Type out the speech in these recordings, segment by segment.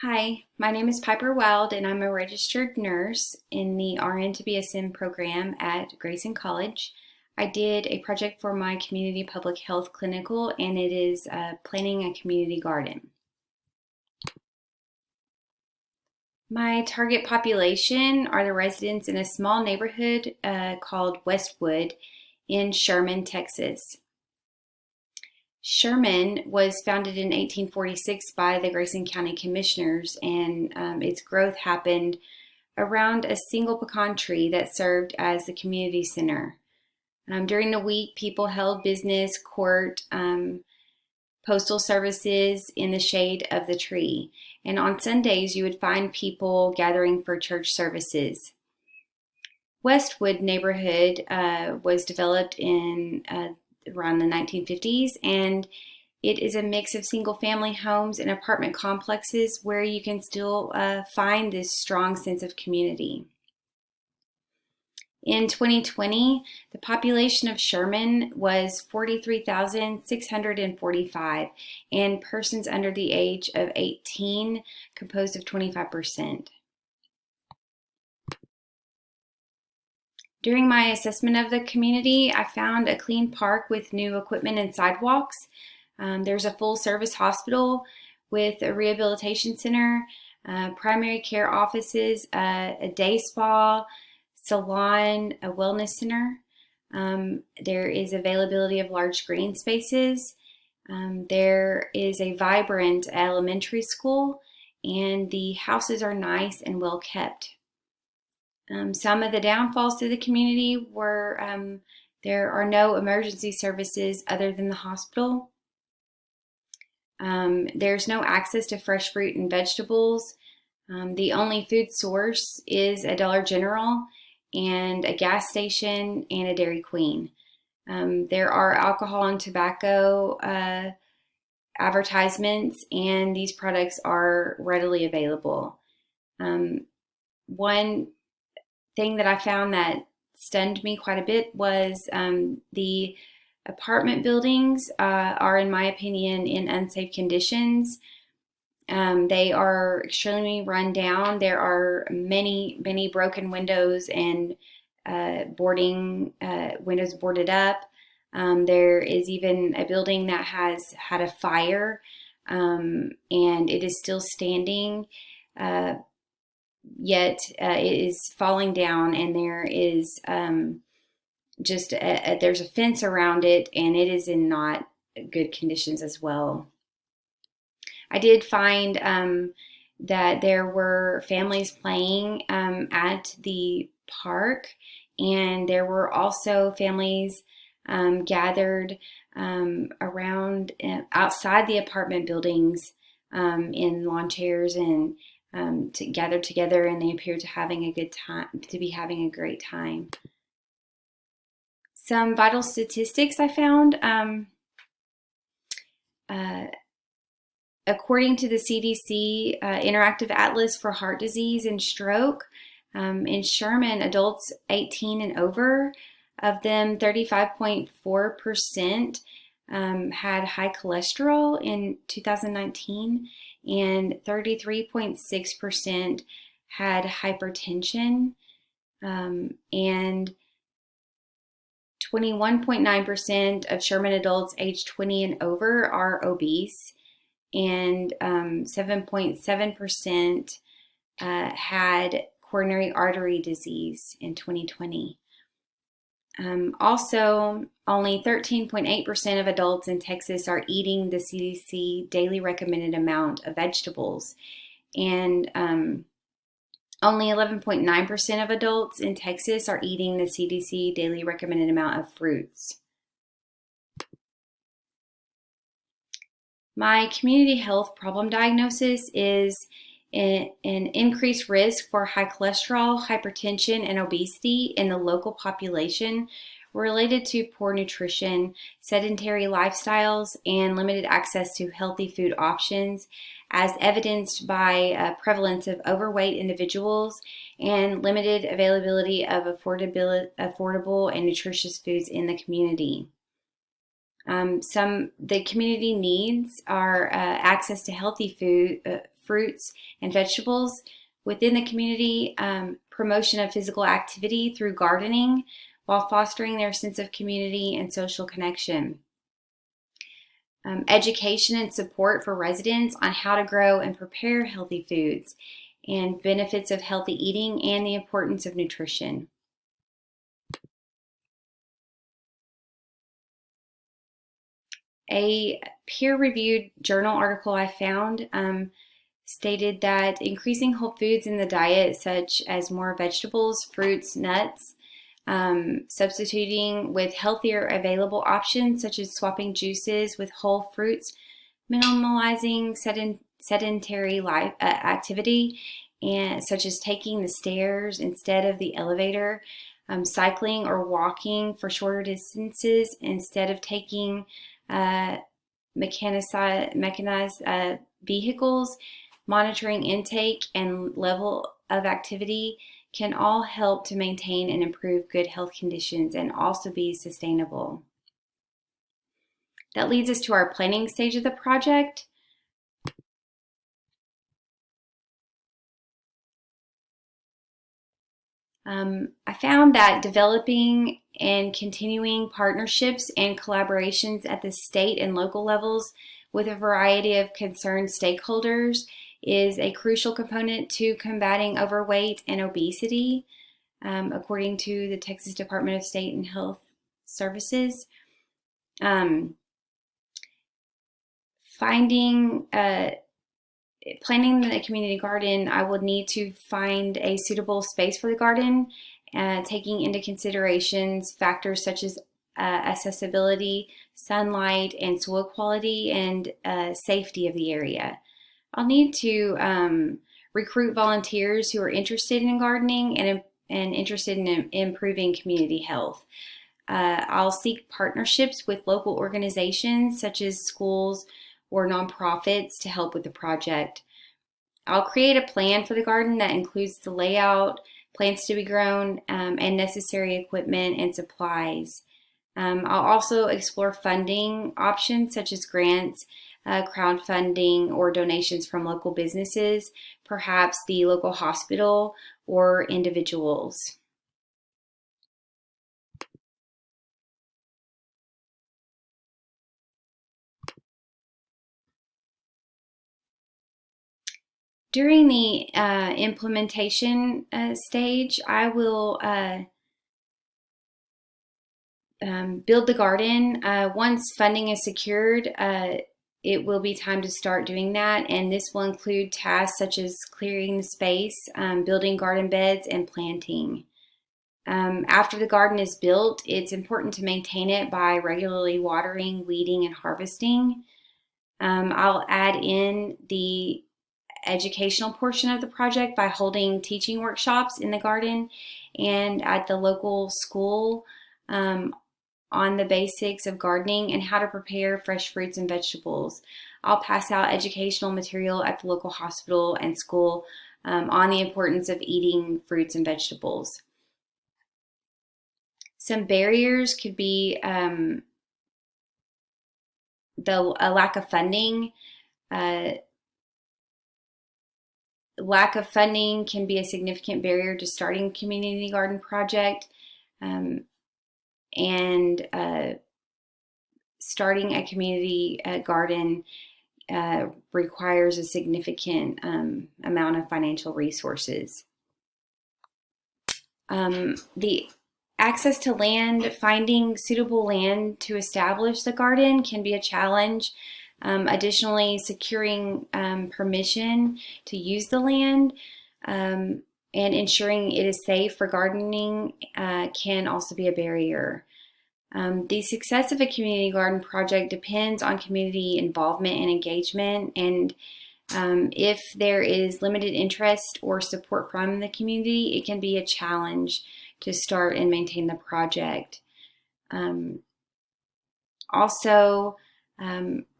Hi, my name is Piper Wild, and I'm a registered nurse in the RN to BSN program at Grayson College. I did a project for my community public health clinical, and it is planting a community garden. My target population are the residents in a small neighborhood called Westwood in Sherman, Texas. Sherman was founded in 1846 by the Grayson County Commissioners, and its growth happened around a single pecan tree that served as the community center. During the week, people held business, court, postal services in the shade of the tree. And on Sundays, you would find people gathering for church services. Westwood neighborhood was developed in around the 1950s, and it is a mix of single-family homes and apartment complexes where you can still find this strong sense of community. In 2020, the population of Sherman was 43,645, and persons under the age of 18 composed of 25%. During my assessment of the community, I found a clean park with new equipment and sidewalks. There's a full-service hospital with a rehabilitation center, primary care offices, a day spa, salon, a wellness center. There is availability of large green spaces. There is a vibrant elementary school, and the houses are nice and well kept. Some of the downfalls to the community were there are no emergency services other than the hospital. There's no access to fresh fruit and vegetables. The only food source is a Dollar General and a gas station and a Dairy Queen. There are alcohol and tobacco advertisements, and these products are readily available. One thing that I found that stunned me quite a bit was the apartment buildings are, in my opinion, in unsafe conditions. They are extremely run down. There are many broken windows and windows boarded up. There is even a building that has had a fire, and it is still standing. Yet it is falling down, and there is there's a fence around it, and it is in not good conditions as well. I did find that there were families playing at the park, and there were also families gathered around outside the apartment buildings in lawn chairs and gathered together, and they appeared to be having a great time. Some vital statistics I found. According to the CDC Interactive Atlas for Heart Disease and Stroke, in Sherman, adults 18 and over, of them 35.4% had high cholesterol in 2019, and 33.6% had hypertension, and 21.9% of Sherman adults aged 20 and over are obese, and 7.7% had coronary artery disease in 2020. Also, only 13.8% of adults in Texas are eating the CDC daily recommended amount of vegetables, and only 11.9% of adults in Texas are eating the CDC daily recommended amount of fruits. My community health problem diagnosis is an increased risk for high cholesterol, hypertension, and obesity in the local population related to poor nutrition, sedentary lifestyles, and limited access to healthy food options, as evidenced by prevalence of overweight individuals and limited availability of affordable and nutritious foods in the community. The community needs are access to healthy fruits and vegetables within the community, promotion of physical activity through gardening while fostering their sense of community and social connection. Education and support for residents on how to grow and prepare healthy foods and benefits of healthy eating and the importance of nutrition. A peer-reviewed journal article I found stated that increasing whole foods in the diet, such as more vegetables, fruits, nuts, substituting with healthier available options such as swapping juices with whole fruits, minimalizing sedentary life activity, and such as taking the stairs instead of the elevator, cycling or walking for shorter distances instead of taking mechanized vehicles, monitoring intake and level of activity can all help to maintain and improve good health conditions and also be sustainable. That leads us to our planning stage of the project. I found that developing and continuing partnerships and collaborations at the state and local levels with a variety of concerned stakeholders is a crucial component to combating overweight and obesity, according to the Texas Department of State and Health Services. Planning the community garden, I would need to find a suitable space for the garden, taking into considerations factors such as accessibility, sunlight, and soil quality, and safety of the area. I'll need to recruit volunteers who are interested in gardening and interested in improving community health. I'll seek partnerships with local organizations such as schools or nonprofits to help with the project. I'll create a plan for the garden that includes the layout, plants to be grown, and necessary equipment and supplies. I'll also explore funding options such as grants, crowdfunding, or donations from local businesses, perhaps the local hospital or individuals. During the implementation stage, I will build the garden. Once funding is secured, it will be time to start doing that, and this will include tasks such as clearing the space, building garden beds, and planting. After the garden is built, it's important to maintain it by regularly watering, weeding, and harvesting. I'll add in the educational portion of the project by holding teaching workshops in the garden and at the local school on the basics of gardening and how to prepare fresh fruits and vegetables. I'll pass out educational material at the local hospital and school on the importance of eating fruits and vegetables. Some barriers could be a lack of funding. Lack of funding can be a significant barrier to starting a community garden project, and starting a community garden requires a significant amount of financial resources. The access to land, finding suitable land to establish the garden can be a challenge. Additionally, securing permission to use the land and ensuring it is safe for gardening can also be a barrier. The success of a community garden project depends on community involvement and engagement, and if there is limited interest or support from the community, it can be a challenge to start and maintain the project. Also,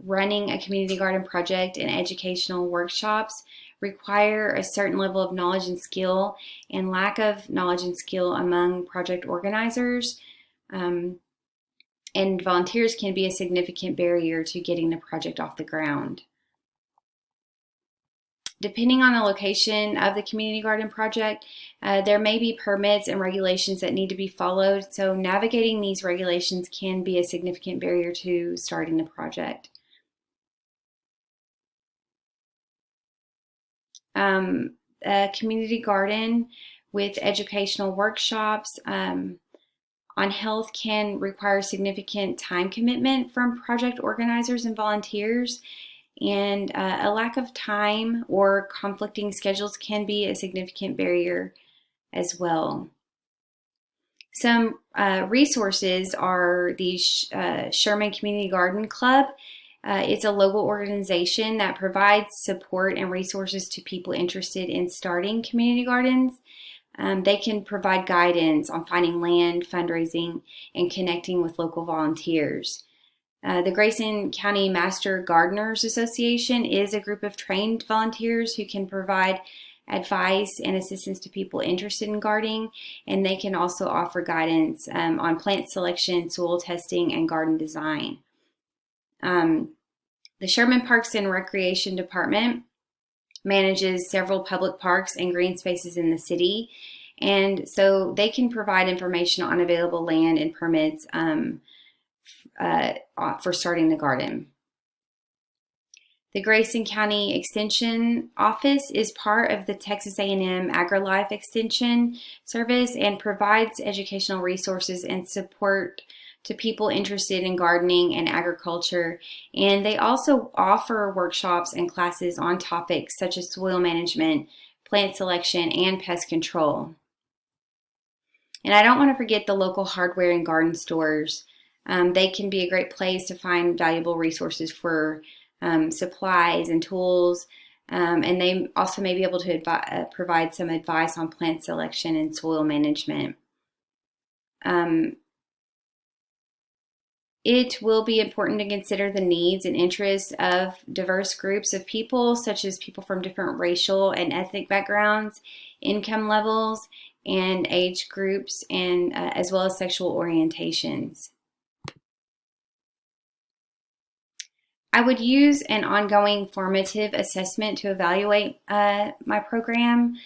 running a community garden project and educational workshops require a certain level of knowledge and skill, and lack of knowledge and skill among project organizers and volunteers can be a significant barrier to getting the project off the ground. Depending on the location of the community garden project, there may be permits and regulations that need to be followed. So navigating these regulations can be a significant barrier to starting the project. A community garden with educational workshops on health can require significant time commitment from project organizers and volunteers, and a lack of time or conflicting schedules can be a significant barrier as well. Some resources are the Sherman Community Garden Club. It's a local organization that provides support and resources to people interested in starting community gardens. They can provide guidance on finding land, fundraising, and connecting with local volunteers. The Grayson County Master Gardeners Association is a group of trained volunteers who can provide advice and assistance to people interested in gardening, and they can also offer guidance on plant selection, soil testing, and garden design. The Sherman Parks and Recreation Department manages several public parks and green spaces in the city, and so they can provide information on available land and permits for starting the garden. The Grayson County Extension Office is part of the Texas A&M AgriLife Extension Service and provides educational resources and support to people interested in gardening and agriculture. And they also offer workshops and classes on topics such as soil management, plant selection, and pest control. And I don't want to forget the local hardware and garden stores. They can be a great place to find valuable resources for supplies and tools, and they also may be able to provide some advice on plant selection and soil management. It will be important to consider the needs and interests of diverse groups of people, such as people from different racial and ethnic backgrounds, income levels, and age groups, and as well as sexual orientations. I would use an ongoing formative assessment to evaluate my program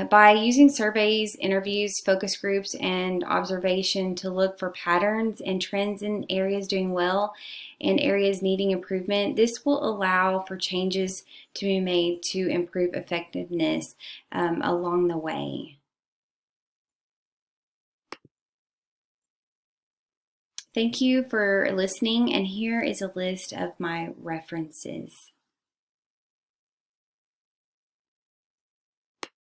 by using surveys, interviews, focus groups, and observation to look for patterns and trends in areas doing well and areas needing improvement. This will allow for changes to be made to improve effectiveness along the way. Thank you for listening, and here is a list of my references.